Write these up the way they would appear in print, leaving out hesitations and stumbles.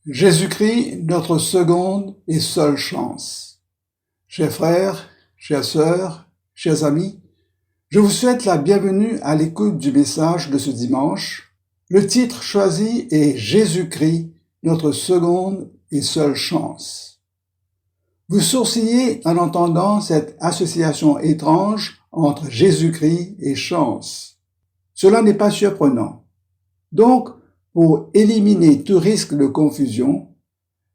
Jésus-Christ, notre seconde et seule chance. Chers frères, chères sœurs, chers amis, je vous souhaite la bienvenue à l'écoute du message de ce dimanche. Le titre choisi est Jésus-Christ, notre seconde et seule chance. Vous sourcillez en entendant cette association étrange entre Jésus-Christ et chance. Cela n'est pas surprenant. Donc, pour éliminer tout risque de confusion,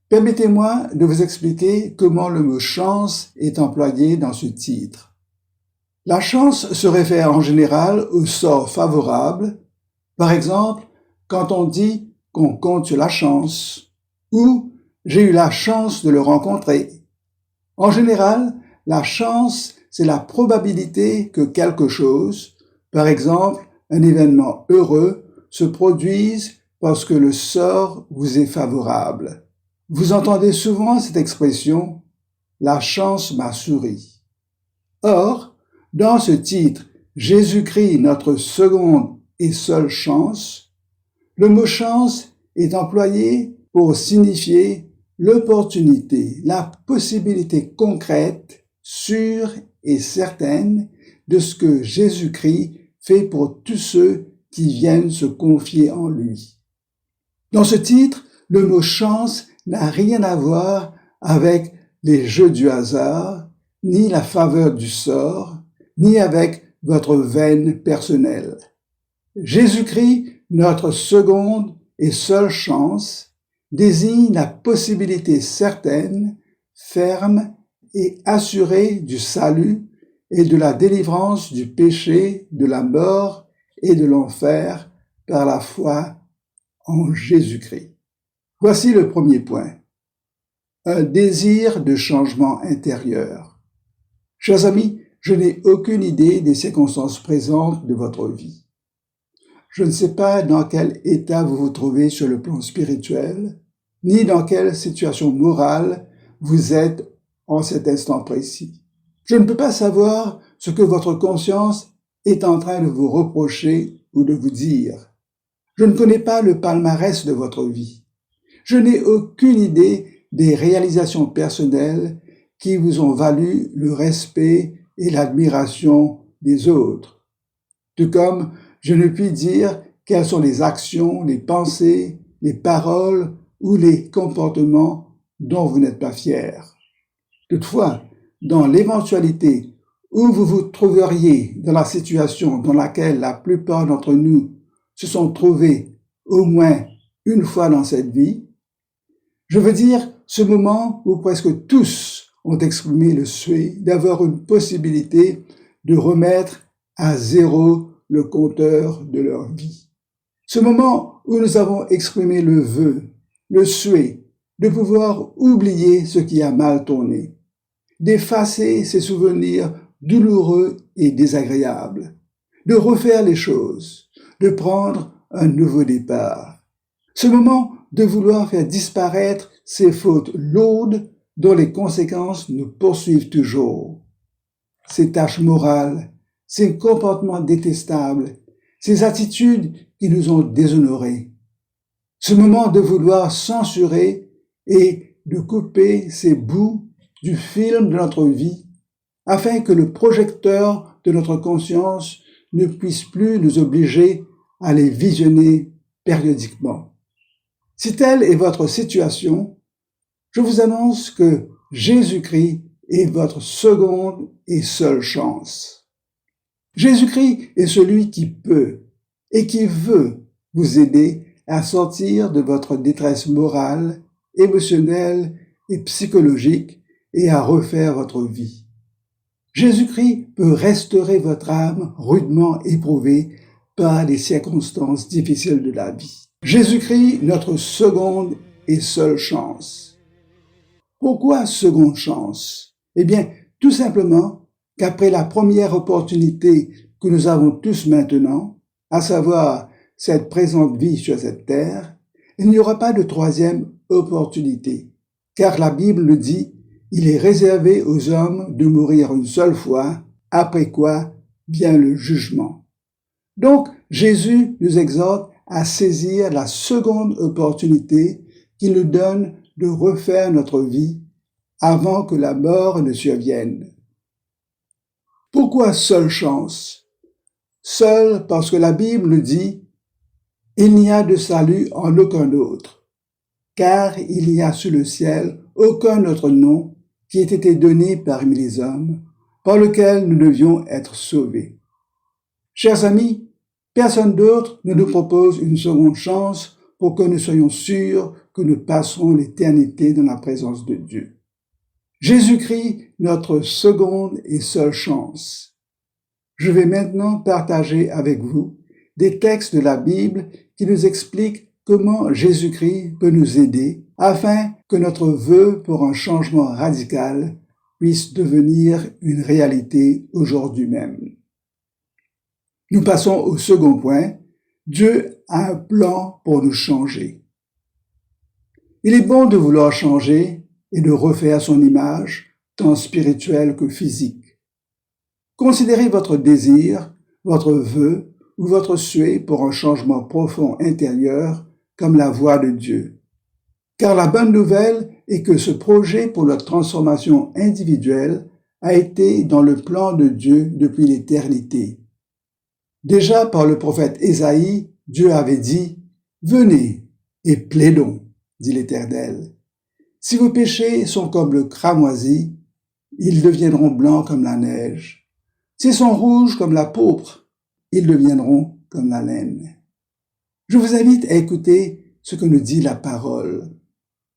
permettez-moi de vous expliquer comment le mot chance est employé dans ce titre. La chance se réfère en général au sort favorable, par exemple quand on dit qu'on compte sur la chance ou j'ai eu la chance de le rencontrer. En général, la chance, c'est la probabilité que quelque chose, par exemple un événement heureux, se produise parce que le sort vous est favorable. Vous entendez souvent cette expression « la chance m'a souri ». Or, dans ce titre « Jésus-Christ, notre seconde et seule chance », le mot « chance » est employé pour signifier l'opportunité, la possibilité concrète, sûre et certaine de ce que Jésus-Christ fait pour tous ceux qui viennent se confier en lui. Dans ce titre, le mot « chance » n'a rien à voir avec les jeux du hasard, ni la faveur du sort, ni avec votre veine personnelle. Jésus-Christ, notre seconde et seule chance, désigne la possibilité certaine, ferme et assurée du salut et de la délivrance du péché, de la mort et de l'enfer par la foi en Jésus-Christ. Voici le premier point. Un désir de changement intérieur. Chers amis, je n'ai aucune idée des circonstances présentes de votre vie. Je ne sais pas dans quel état vous vous trouvez sur le plan spirituel, ni dans quelle situation morale vous êtes en cet instant précis. Je ne peux pas savoir ce que votre conscience est en train de vous reprocher ou de vous dire. Je ne connais pas le palmarès de votre vie. Je n'ai aucune idée des réalisations personnelles qui vous ont valu le respect et l'admiration des autres. Tout comme je ne puis dire quelles sont les actions, les pensées, les paroles ou les comportements dont vous n'êtes pas fiers. Toutefois, dans l'éventualité où vous vous trouveriez dans la situation dans laquelle la plupart d'entre nous se sont trouvés au moins une fois dans cette vie, je veux dire ce moment où presque tous ont exprimé le souhait d'avoir une possibilité de remettre à zéro le compteur de leur vie. Ce moment où nous avons exprimé le vœu, le souhait de pouvoir oublier ce qui a mal tourné, d'effacer ces souvenirs douloureux et désagréables, de refaire les choses, de prendre un nouveau départ. Ce moment de vouloir faire disparaître ces fautes lourdes dont les conséquences nous poursuivent toujours. Ces tâches morales, ces comportements détestables, ces attitudes qui nous ont déshonorés. Ce moment de vouloir censurer et de couper ces bouts du film de notre vie afin que le projecteur de notre conscience ne puisse plus nous obliger à les visionner périodiquement. Si telle est votre situation, je vous annonce que Jésus-Christ est votre seconde et seule chance. Jésus-Christ est celui qui peut et qui veut vous aider à sortir de votre détresse morale, émotionnelle et psychologique et à refaire votre vie. Jésus-Christ peut restaurer votre âme rudement éprouvée par les circonstances difficiles de la vie. Jésus-Christ, notre seconde et seule chance. Pourquoi seconde chance? Eh bien, tout simplement qu'après la première opportunité que nous avons tous maintenant, à savoir cette présente vie sur cette terre, il n'y aura pas de troisième opportunité, car la Bible le dit, il est réservé aux hommes de mourir une seule fois, après quoi vient le jugement. Donc, Jésus nous exhorte à saisir la seconde opportunité qu'il nous donne de refaire notre vie avant que la mort ne survienne. Pourquoi seule chance? Seule parce que la Bible dit « Il n'y a de salut en aucun autre, car il n'y a sous le ciel aucun autre nom qui ait été donné parmi les hommes, par lequel nous devions être sauvés. » Chers amis, personne d'autre ne nous propose une seconde chance pour que nous soyons sûrs que nous passerons l'éternité dans la présence de Dieu. Jésus-Christ, notre seconde et seule chance. Je vais maintenant partager avec vous des textes de la Bible qui nous expliquent comment Jésus-Christ peut nous aider afin que notre vœu pour un changement radical puisse devenir une réalité aujourd'hui même. Nous passons au second point. Dieu a un plan pour nous changer. Il est bon de vouloir changer et de refaire son image, tant spirituelle que physique. Considérez votre désir, votre vœu ou votre souhait pour un changement profond intérieur comme la voix de Dieu. Car la bonne nouvelle est que ce projet pour notre transformation individuelle a été dans le plan de Dieu depuis l'éternité. Déjà par le prophète Ésaïe, Dieu avait dit « Venez et plaidons, dit l'Éternel. Si vos péchés sont comme le cramoisi, ils deviendront blancs comme la neige. S'ils sont rouges comme la pourpre, ils deviendront comme la laine. » Je vous invite à écouter ce que nous dit la parole.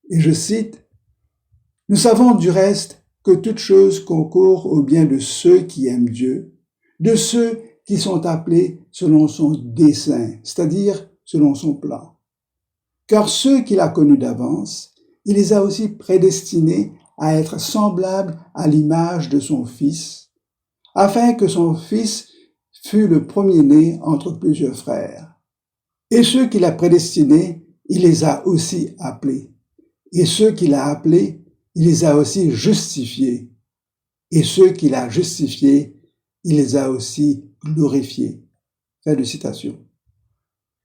Et je cite, « Nous savons du reste que toute chose concourt au bien de ceux qui aiment Dieu, de ceux qui sont appelés selon son dessein, c'est-à-dire selon son plan. Car ceux qu'il a connus d'avance, il les a aussi prédestinés à être semblables à l'image de son Fils, afin que son Fils fût le premier-né entre plusieurs frères. Et ceux qu'il a prédestinés, il les a aussi appelés. Et ceux qu'il a appelés, il les a aussi justifiés. Et ceux qu'il a justifiés, il les a aussi glorifiés. » Fin de citation.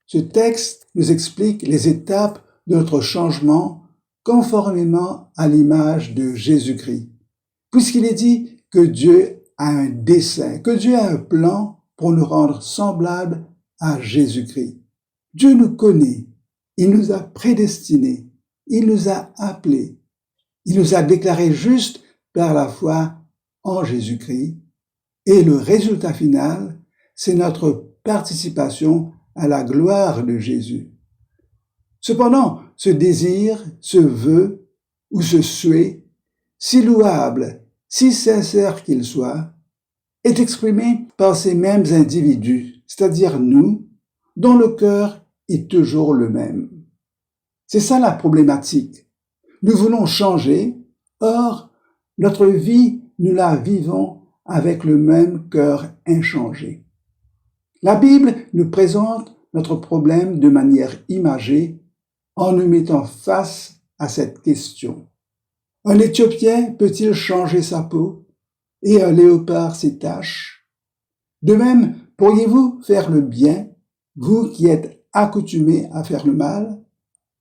Ce texte nous explique les étapes de notre changement conformément à l'image de Jésus-Christ, puisqu'il est dit que Dieu a un dessein, que Dieu a un plan pour nous rendre semblables à Jésus-Christ. Dieu nous connaît, il nous a prédestinés, il nous a appelés, il nous a déclarés justes par la foi en Jésus-Christ. Et le résultat final, c'est notre participation à la gloire de Jésus. Cependant, ce désir, ce vœu ou ce souhait, si louable, si sincère qu'il soit, est exprimé par ces mêmes individus, c'est-à-dire nous, dont le cœur est toujours le même. C'est ça la problématique. Nous voulons changer, or, notre vie, nous la vivons avec le même cœur inchangé. La Bible nous présente notre problème de manière imagée en nous mettant face à cette question. Un Éthiopien peut-il changer sa peau et un léopard ses taches? De même, pourriez-vous faire le bien, vous qui êtes accoutumés à faire le mal?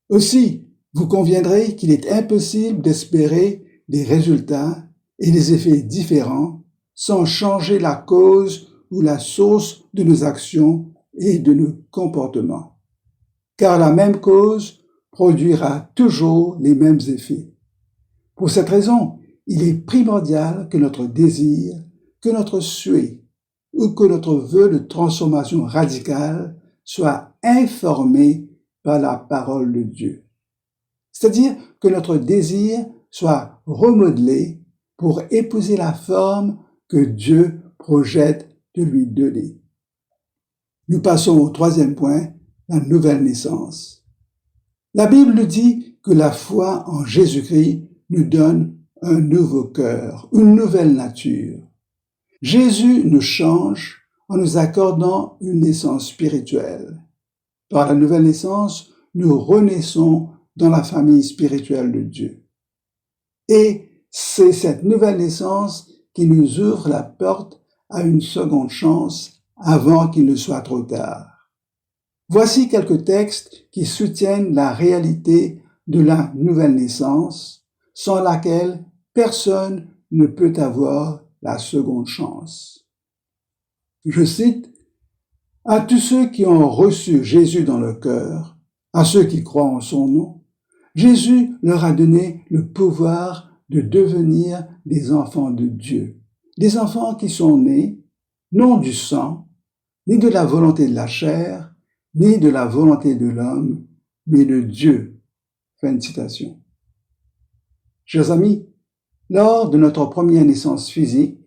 Aussi, vous conviendrez qu'il est impossible d'espérer des résultats et des effets différents sans changer la cause ou la source de nos actions et de nos comportements. Car la même cause produira toujours les mêmes effets. Pour cette raison, il est primordial que notre désir, que notre souhait ou que notre vœu de transformation radicale soit informé par la parole de Dieu. C'est-à-dire que notre désir soit remodelé pour épouser la forme que Dieu projette de lui donner. Nous passons au troisième point, la nouvelle naissance. La Bible dit que la foi en Jésus-Christ nous donne un nouveau cœur, une nouvelle nature. Jésus nous change en nous accordant une naissance spirituelle. Par la nouvelle naissance, nous renaissons dans la famille spirituelle de Dieu. Et c'est cette nouvelle naissance qui nous ouvre la porte à une seconde chance avant qu'il ne soit trop tard. Voici quelques textes qui soutiennent la réalité de la nouvelle naissance, sans laquelle personne ne peut avoir la seconde chance. Je cite, « À tous ceux qui ont reçu Jésus dans leur cœur, à ceux qui croient en son nom, Jésus leur a donné le pouvoir de devenir des enfants de Dieu, des enfants qui sont nés, non du sang, ni de la volonté de la chair, ni de la volonté de l'homme, mais de Dieu. » Fin de citation. Chers amis, lors de notre première naissance physique,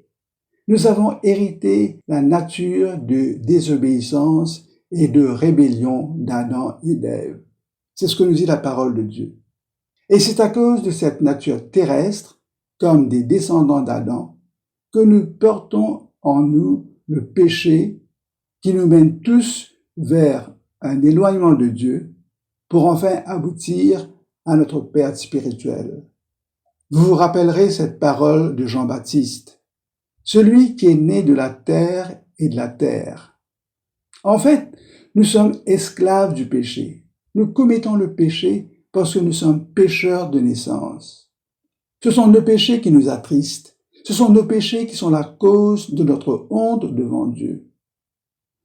nous avons hérité la nature de désobéissance et de rébellion d'Adam et d'Ève. C'est ce que nous dit la parole de Dieu. Et c'est à cause de cette nature terrestre, comme des descendants d'Adam, que nous portons en nous le péché qui nous mène tous vers un éloignement de Dieu pour enfin aboutir à notre perte spirituelle. Vous vous rappellerez cette parole de Jean-Baptiste, « Celui qui est né de la terre et de la terre. » En fait, nous sommes esclaves du péché. Nous commettons le péché parce que nous sommes pécheurs de naissance. Ce sont nos péchés qui nous attristent. Ce sont nos péchés qui sont la cause de notre honte devant Dieu.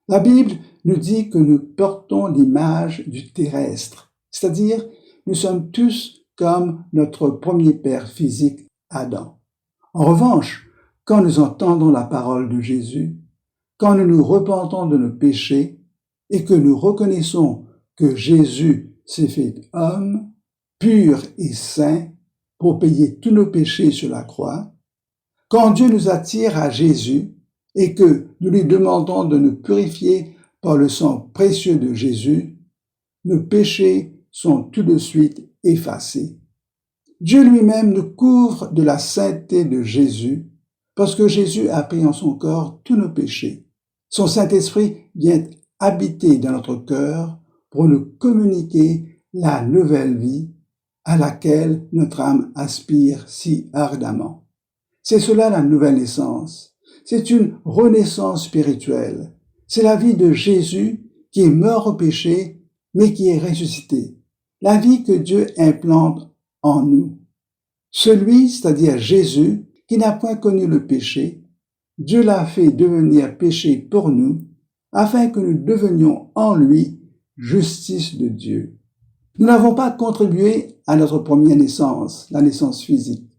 La Bible nous dit que nous portons l'image du terrestre, c'est-à-dire nous sommes tous comme notre premier père physique, Adam. En revanche, quand nous entendons la parole de Jésus, quand nous nous repentons de nos péchés et que nous reconnaissons que Jésus s'est fait homme, pur et saint, pour payer tous nos péchés sur la croix, quand Dieu nous attire à Jésus et que nous lui demandons de nous purifier par le sang précieux de Jésus, nos péchés sont tout de suite effacés. Dieu lui-même nous couvre de la sainteté de Jésus parce que Jésus a pris en son corps tous nos péchés. Son Saint-Esprit vient habiter dans notre cœur pour nous communiquer la nouvelle vie à laquelle notre âme aspire si ardemment. C'est cela la nouvelle naissance. C'est une renaissance spirituelle. C'est la vie de Jésus qui est mort au péché, mais qui est ressuscité. La vie que Dieu implante en nous. Celui, c'est-à-dire Jésus, qui n'a point connu le péché, Dieu l'a fait devenir péché pour nous, afin que nous devenions en lui justice de Dieu. Nous n'avons pas contribué à notre première naissance, la naissance physique.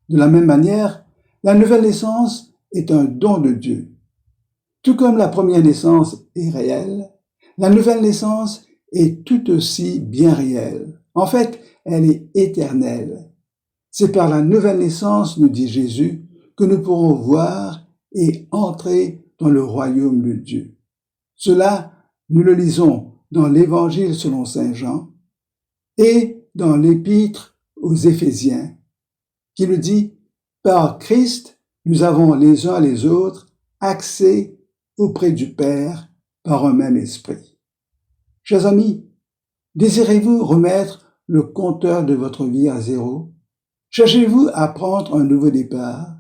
De la même manière, la nouvelle naissance est un don de Dieu. Tout comme la première naissance est réelle, la nouvelle naissance est tout aussi bien réelle. En fait, elle est éternelle. C'est par la nouvelle naissance, nous dit Jésus, que nous pourrons voir et entrer dans le royaume de Dieu. Cela, nous le lisons dans l'Évangile selon saint Jean et dans l'Épître aux Éphésiens, qui nous dit « Par Christ, nous avons les uns les autres accès auprès du Père par un même esprit. » Chers amis, désirez-vous remettre le compteur de votre vie à zéro? Cherchez-vous à prendre un nouveau départ?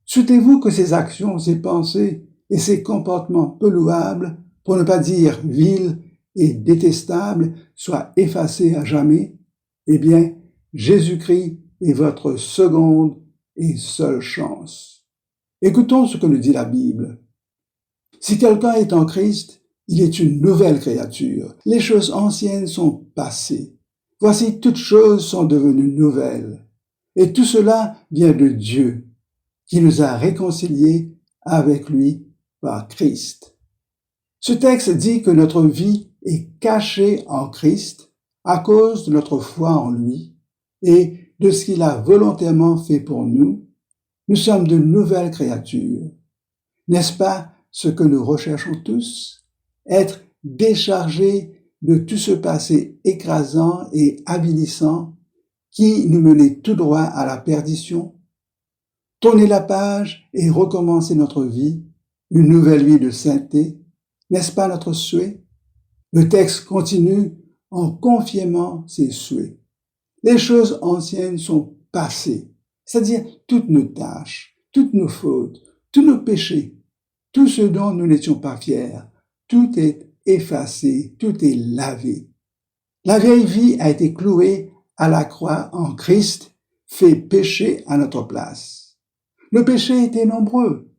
Souhaitez-vous que ces actions, ces pensées et ces comportements peu louables, pour ne pas dire vils et détestables, soient effacés à jamais? Eh bien, Jésus-Christ est votre seconde et seule chance. Écoutons ce que nous dit la Bible. Si quelqu'un est en Christ, il est une nouvelle créature. Les choses anciennes sont passées. Voici, toutes choses sont devenues nouvelles. Et tout cela vient de Dieu, qui nous a réconciliés avec lui par Christ. Ce texte dit que notre vie est cachée en Christ à cause de notre foi en lui et de ce qu'il a volontairement fait pour nous. Nous sommes de nouvelles créatures. N'est-ce pas ce que nous recherchons tous? Être déchargés de tout ce passé écrasant et avilissant qui nous menait tout droit à la perdition? Tourner la page et recommencer notre vie, une nouvelle vie de sainteté, n'est-ce pas notre souhait? Le texte continue en confirmant ses souhaits. Les choses anciennes sont passées, c'est-à-dire toutes nos tâches, toutes nos fautes, tous nos péchés, tout ce dont nous n'étions pas fiers, tout est effacé, tout est lavé. La vieille vie a été clouée à la croix en Christ, fait pécher à notre place. Nos péchés étaient nombreux,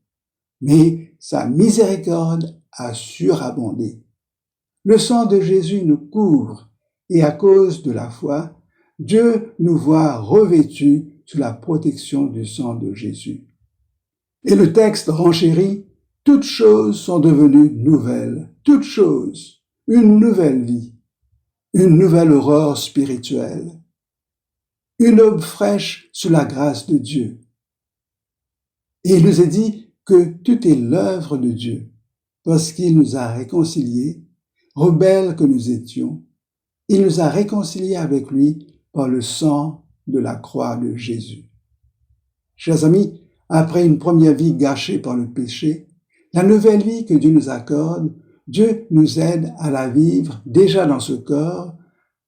mais sa miséricorde a surabondé. Le sang de Jésus nous couvre et à cause de la foi, Dieu nous voit revêtus sous la protection du sang de Jésus. Et le texte renchérit, toutes choses sont devenues nouvelles, toutes choses, une nouvelle vie, une nouvelle aurore spirituelle, une aube fraîche sous la grâce de Dieu. Et il nous est dit que tout est l'œuvre de Dieu, parce qu'il nous a réconciliés, rebelles que nous étions, il nous a réconciliés avec lui par le sang de la croix de Jésus. Chers amis, après une première vie gâchée par le péché, la nouvelle vie que Dieu nous accorde, Dieu nous aide à la vivre déjà dans ce corps,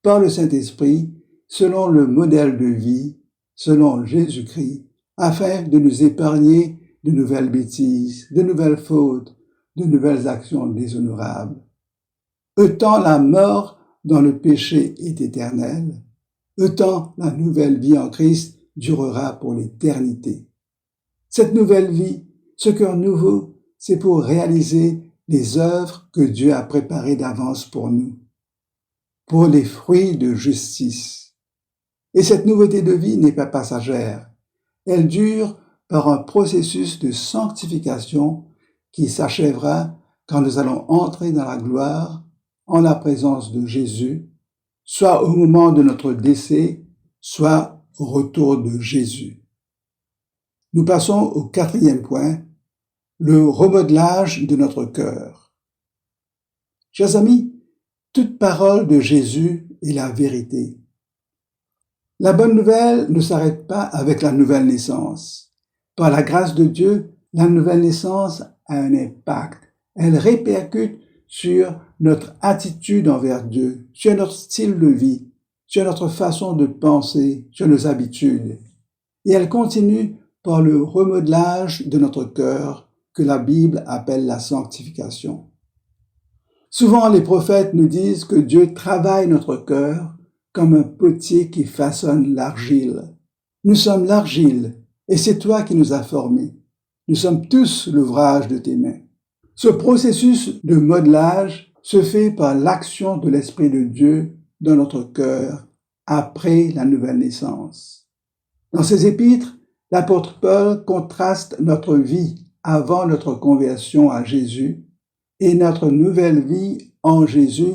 par le Saint-Esprit, selon le modèle de vie, selon Jésus-Christ, afin de nous épargner de nouvelles bêtises, de nouvelles fautes, de nouvelles actions déshonorables. Autant la mort dans le péché est éternelle, autant la nouvelle vie en Christ durera pour l'éternité. Cette nouvelle vie, ce cœur nouveau, c'est pour réaliser les œuvres que Dieu a préparées d'avance pour nous, pour les fruits de justice. Et cette nouveauté de vie n'est pas passagère. Elle dure par un processus de sanctification qui s'achèvera quand nous allons entrer dans la gloire en la présence de Jésus, soit au moment de notre décès, soit au retour de Jésus. Nous passons au 4e point, le remodelage de notre cœur. Chers amis, toute parole de Jésus est la vérité. La bonne nouvelle ne s'arrête pas avec la nouvelle naissance. Par la grâce de Dieu, la nouvelle naissance a un impact. Elle répercute sur notre attitude envers Dieu, sur notre style de vie, sur notre façon de penser, sur nos habitudes. Et elle continue par le remodelage de notre cœur que la Bible appelle la sanctification. Souvent, les prophètes nous disent que Dieu travaille notre cœur comme un potier qui façonne l'argile. Nous sommes l'argile et c'est toi qui nous as formés. Nous sommes tous l'ouvrage de tes mains. Ce processus de modelage se fait par l'action de l'Esprit de Dieu dans notre cœur après la nouvelle naissance. Dans ses épîtres, l'apôtre Paul contraste notre vie avant notre conversion à Jésus et notre nouvelle vie en Jésus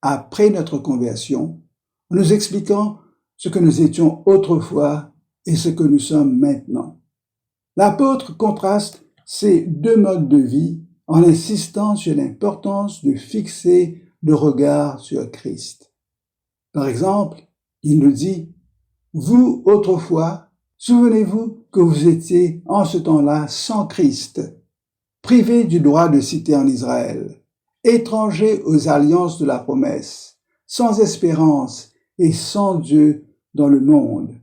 après notre conversion, en nous expliquant ce que nous étions autrefois et ce que nous sommes maintenant. L'apôtre contraste ces deux modes de vie en insistant sur l'importance de fixer le regard sur Christ. Par exemple, il nous dit « Vous, autrefois, souvenez-vous que vous étiez en ce temps-là sans Christ, privés du droit de cité en Israël, étrangers aux alliances de la promesse, sans espérance et sans Dieu dans le monde.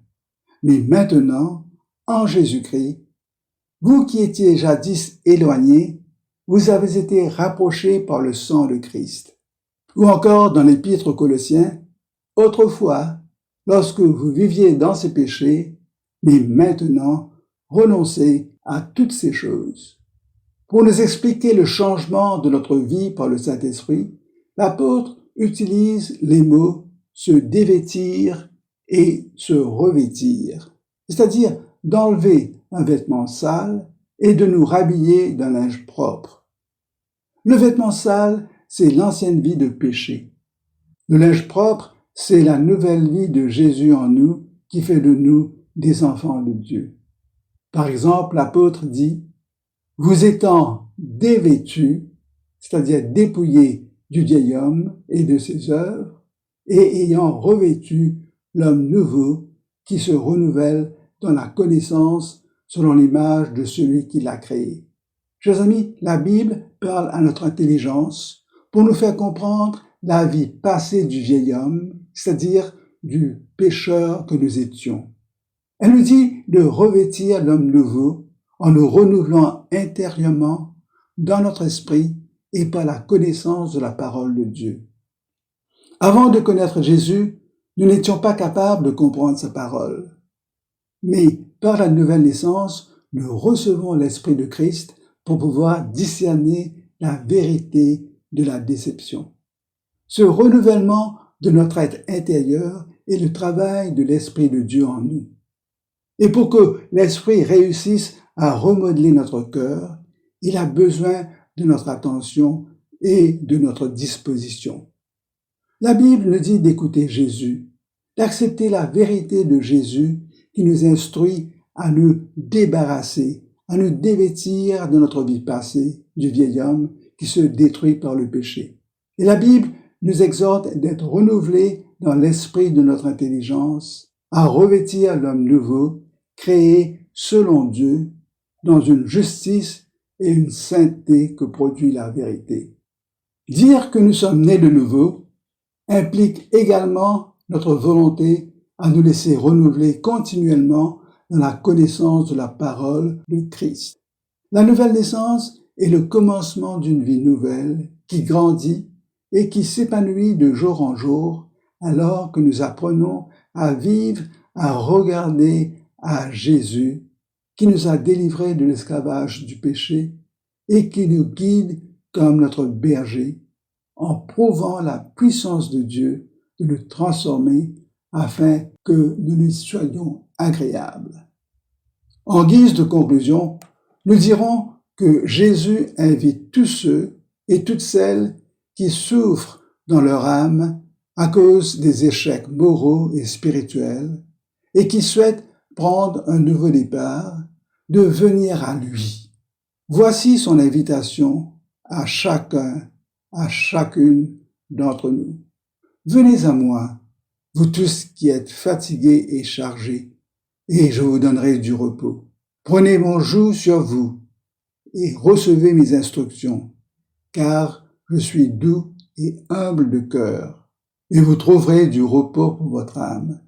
Mais maintenant, en Jésus-Christ, vous qui étiez jadis éloignés, vous avez été rapprochés par le sang de Christ. » Ou encore dans l'Épître aux Colossiens, « Autrefois, lorsque vous viviez dans ces péchés, mais maintenant, renoncez à toutes ces choses. » Pour nous expliquer le changement de notre vie par le Saint-Esprit, l'apôtre utilise les mots « se dévêtir » et « se revêtir », c'est-à-dire d'enlever un vêtement sale et de nous rhabiller d'un linge propre. Le vêtement sale, c'est l'ancienne vie de péché. Le linge propre, c'est la nouvelle vie de Jésus en nous qui fait de nous des enfants de Dieu. Par exemple, l'apôtre dit « Vous étant dévêtus », c'est-à-dire dépouillés du vieil homme et de ses œuvres, et ayant revêtu l'homme nouveau qui se renouvelle dans la connaissance selon l'image de celui qui l'a créé. Chers amis, la Bible parle à notre intelligence pour nous faire comprendre la vie passée du vieil homme, c'est-à-dire du pécheur que nous étions. Elle nous dit de revêtir l'homme nouveau en nous renouvelant intérieurement dans notre esprit et par la connaissance de la parole de Dieu. Avant de connaître Jésus, Nous n'étions pas capables de comprendre sa parole. Mais par la nouvelle naissance, nous recevons l'Esprit de Christ pour pouvoir discerner la vérité de la déception. Ce renouvellement de notre être intérieur est le travail de l'Esprit de Dieu en nous. Et pour que l'Esprit réussisse à remodeler notre cœur, il a besoin de notre attention et de notre disposition. La Bible nous dit d'écouter Jésus, d'accepter la vérité de Jésus qui nous instruit à nous débarrasser, à nous dévêtir de notre vie passée, du vieil homme qui se détruit par le péché. Et la Bible nous exhorte d'être renouvelés dans l'esprit de notre intelligence, à revêtir l'homme nouveau, créé selon Dieu, dans une justice et une sainteté que produit la vérité. Dire que nous sommes nés de nouveau implique également notre volonté à nous laisser renouveler continuellement dans la connaissance de la parole de Christ. La nouvelle naissance est le commencement d'une vie nouvelle qui grandit et qui s'épanouit de jour en jour alors que nous apprenons à vivre, à regarder à Jésus qui nous a délivrés de l'esclavage du péché et qui nous guide comme notre berger en prouvant la puissance de Dieu de nous transformer afin que nous lui soyons agréables. En guise de conclusion, nous dirons que Jésus invite tous ceux et toutes celles qui souffrent dans leur âme à cause des échecs moraux et spirituels et qui souhaitent prendre un nouveau départ, de venir à lui. Voici son invitation à chacun, à chacune d'entre nous. Venez à moi, vous tous qui êtes fatigués et chargés, et je vous donnerai du repos. Prenez mon joug sur vous et recevez mes instructions, car je suis doux et humble de cœur, et vous trouverez du repos pour votre âme,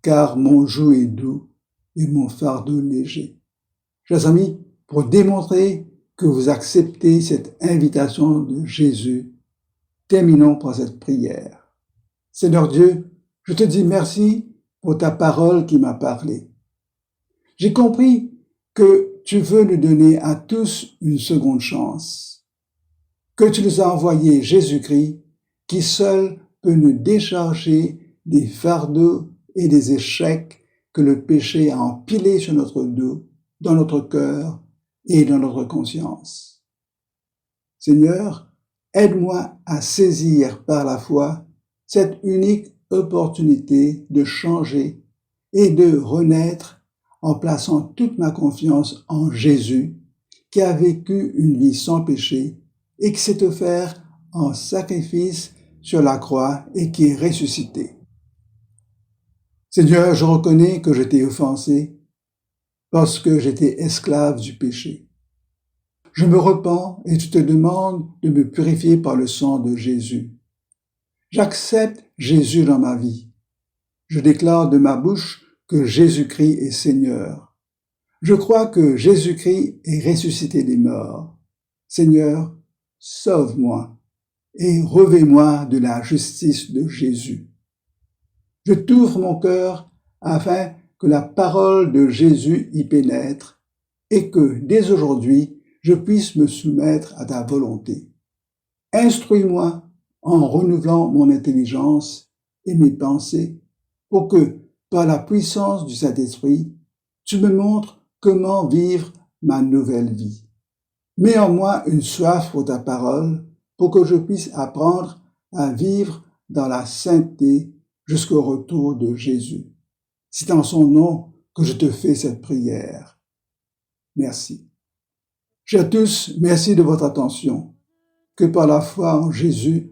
car mon joug est doux et mon fardeau léger. Chers amis, pour démontrer que vous acceptez cette invitation de Jésus, terminons par cette prière. Seigneur Dieu, je te dis merci pour ta parole qui m'a parlé. J'ai compris que tu veux nous donner à tous une seconde chance, que tu nous as envoyé Jésus-Christ qui seul peut nous décharger des fardeaux et des échecs que le péché a empilés sur notre dos, dans notre cœur et dans notre conscience. Seigneur, aide-moi à saisir par la foi cette unique opportunité de changer et de renaître en plaçant toute ma confiance en Jésus, qui a vécu une vie sans péché et qui s'est offert en sacrifice sur la croix et qui est ressuscité. Seigneur, je reconnais que j'étais offensé parce que j'étais esclave du péché. Je me repens et je te demande de me purifier par le sang de Jésus. J'accepte Jésus dans ma vie. Je déclare de ma bouche que Jésus-Christ est Seigneur. Je crois que Jésus-Christ est ressuscité des morts. Seigneur, sauve-moi et revêt-moi de la justice de Jésus. Je t'ouvre mon cœur afin que la parole de Jésus y pénètre et que, dès aujourd'hui, je puisse me soumettre à ta volonté. Instruis-moi en renouvelant mon intelligence et mes pensées pour que, par la puissance du Saint-Esprit, tu me montres comment vivre ma nouvelle vie. Mets en moi une soif pour ta parole pour que je puisse apprendre à vivre dans la sainteté jusqu'au retour de Jésus. C'est en son nom que je te fais cette prière. Merci. Chers tous, merci de votre attention. Que par la foi en Jésus,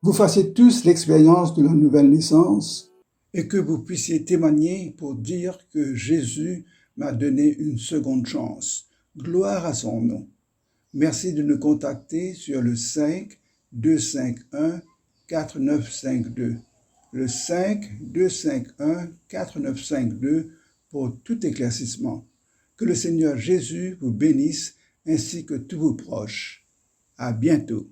vous fassiez tous l'expérience de la nouvelle naissance et que vous puissiez témoigner pour dire que Jésus m'a donné une seconde chance. Gloire à son nom. Merci de nous contacter sur le 5 251 4952. Le 5 251 4952 pour tout éclaircissement. Que le Seigneur Jésus vous bénisse ainsi que tous vos proches. À bientôt.